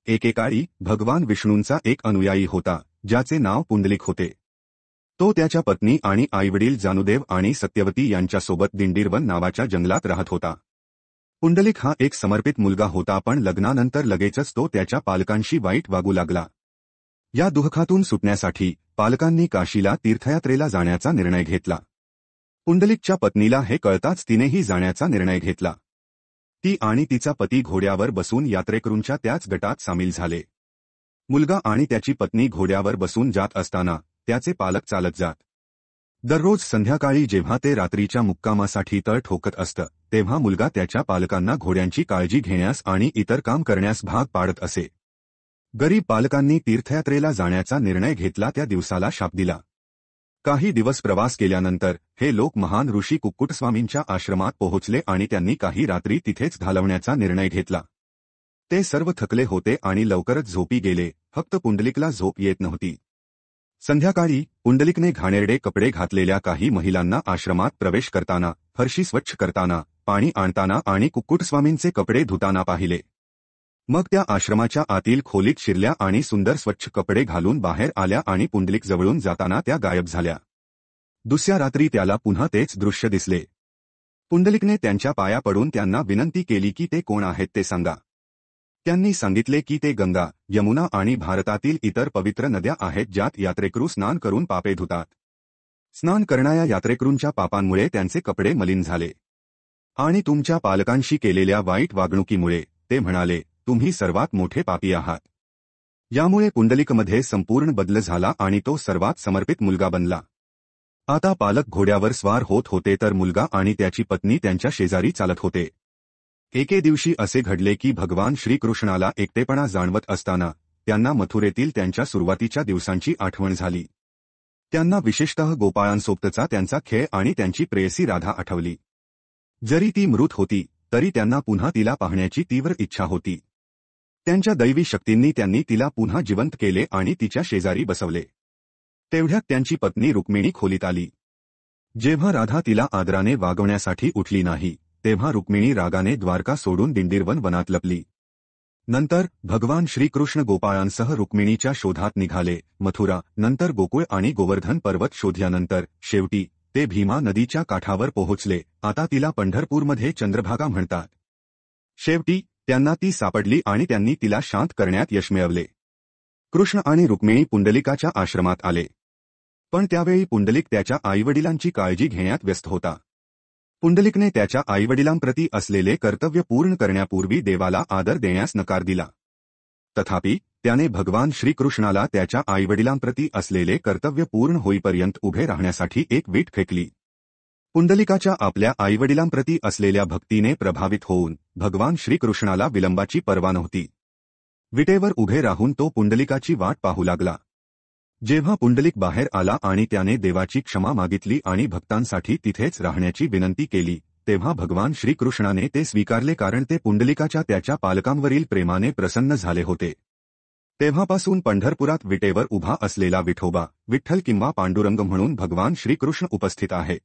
एकेकाळी भगवान विष्णूंचा एक अनुयायी होता ज्याचे नाव पुंडलिक होते. तो त्याच्या पत्नी आणि आईवडील जानुदेव आणि सत्यवती यांच्यासोबत दिंडीरवन नावाच्या जंगलात राहत होता. पुंडलिक हा एक समर्पित मुलगा होता, पण लग्नानंतर लगेचच तो त्याच्या पालकांशी वाईट वागू लागला. या दुःखातून सुटण्यासाठी पालकांनी काशीला तीर्थयात्रेला जाण्याचा निर्णय घेतला. पुंडलिकच्या पत्नीला हे कळताच तिनेही जाण्याचा निर्णय घेतला. ती आणि तिचा पती घोड्यावर बसून यात्रेकरूंच्या त्याच गटात सामील झाले. मुलगा आणि त्याची पत्नी घोड्यावर बसून जात असताना त्याचे पालक चालत जात. दररोज संध्याकाळी जेव्हा ते रात्रीच्या मुक्कामासाठी तळ ठोकत असतं तेव्हा मुलगा त्याच्या पालकांना घोड्यांची काळजी घेण्यास आणि इतर काम करण्यास भाग पाडत असे. गरीब पालकांनी तीर्थयात्रेला जाण्याचा निर्णय घेतला. त्या दिवसाला शाप दिला. काही दिवस प्रवास केल्यानंतर हे लोक महान ऋषी कुक्कुटस्वामींच्या आश्रमात पोहोचले आणि त्यांनी काही रात्री तिथेच घालवण्याचा निर्णय घेतला. ते सर्व थकले होते आणि लवकरच झोपी गेले. फक्त पुंडलिकला झोप येत नव्हती. संध्याकाळी पुंडलिकने घाणेरडे कपडे घातलेल्या काही महिलांना आश्रमात प्रवेश करताना, फरशी स्वच्छ करताना, पाणी आणताना आणि कुक्कुटस्वामींचे कपडे धुताना पाहिले. मग त्या आश्रमाच्या आतील खोलीत शिरल्या आणि सुंदर स्वच्छ कपडे घालून बाहेर आल्या आणि पुंडलिक जवळून जाताना त्या गायब झाल्या. दुसऱ्या रात्री त्याला पुन्हा तेच दृश्य दिसले. पुंडलिकने त्यांच्या पाया पडून त्यांना विनंती केली की ते कोण आहेत ते सांगा. त्यांनी सांगितले की ते गंगा, यमुना आणि भारतातील इतर पवित्र नद्या आहेत ज्यात यात्रेकरू स्नान करून पापे धुतात. स्नान करणाऱ्या यात्रेकरूंच्या पापांमुळे त्यांचे कपडे मलिन झाले. आणि तुमच्या पालकांशी केलेल्या वाईट वागणुकीमुळे, ते म्हणाले, तुम्ही सर्वात मोठे पापी आहात. यामुळे पुंडलिकमध्ये संपूर्ण बदल झाला आणि तो सर्वात समर्पित मुलगा बनला. आता पालक घोड्यावर स्वार होत होते तर मुलगा आणि त्याची पत्नी त्यांच्या शेजारी चालत होते. एके दिवशी असे घडले की भगवान श्रीकृष्णाला एकटेपणा जाणवत असताना त्यांना मथुरेतील त्यांच्या सुरुवातीच्या दिवसांची आठवण झाली. त्यांना विशेषतः गोपाळांसोबतचा त्यांचा खेळ आणि त्यांची प्रेयसी राधा आठवली. जरी ती मृत होती तरी त्यांना पुन्हा तिला पाहण्याची तीव्र इच्छा होती. त्यांच्या दैवी शक्तींनी त्यांनी तिला पुन्हा जिवंत केले आणि तिच्या शेजारी बसवले. तेवढ्यात त्यांची पत्नी रुक्मिणी खोलीत आली. जेव्हा राधा तिला आदराने वागवण्यासाठी उठली नाही तेव्हा रुक्मिणी रागाने द्वारका सोडून दिंडीरवन वनात लपली. नंतर भगवान श्रीकृष्ण गोपाळांसह रुक्मिणीच्या शोधात निघाले. मथुरा, नंतर गोकुळ आणि गोवर्धन पर्वत शोधल्यानंतर शेवटी ते भीमा नदीच्या काठावर पोहोचले. आता तिला पंढरपूरमध्ये चंद्रभागा म्हणतात. शेवटी त्यांना ती सापडली आणि त्यांनी तिला शांत करण्यात यश मिळवले. कृष्ण आणि रुक्मिणी पुंडलिकाच्या आश्रमात आले. पण त्यावेळी पुंडलिक त्याच्या आईवडिलांची काळजी घेण्यात व्यस्त होता. पुंडलिकने त्याच्या आईवडिलांप्रती असलेले कर्तव्य पूर्ण करण्यापूर्वी देवाला आदर देण्यास नकार दिला. तथापि त्याने भगवान श्रीकृष्णाला त्याच्या आईवडिलांप्रती असलेले कर्तव्य पूर्ण होईपर्यंत उभे राहण्यासाठी एक वीट फेकली. पुंडलिकाच्या आपल्या आईवडिलांप्रती असलेल्या भक्तीने प्रभावित होऊन भगवान श्रीकृष्णाला विलंबाची पर्वा नव्हती. विटेवर उभे राहून तो पुंडलिकाची वाट पाहू लागला. जेव्हा पुंडलिक बाहेर आला आणि त्याने देवाची क्षमा मागितली आणि भक्तांसाठी तिथेच राहण्याची विनंती केली तेव्हा भगवान श्रीकृष्णाने ते स्वीकारले, कारण ते पुंडलिकाच्या त्याच्या पालकांवरील प्रेमाने प्रसन्न झाले होते. तेव्हापासून पंढरपुरात विटेवर उभा असलेला विठोबा, विठ्ठल किंवा पांडुरंग म्हणून भगवान श्रीकृष्ण उपस्थित आहेत.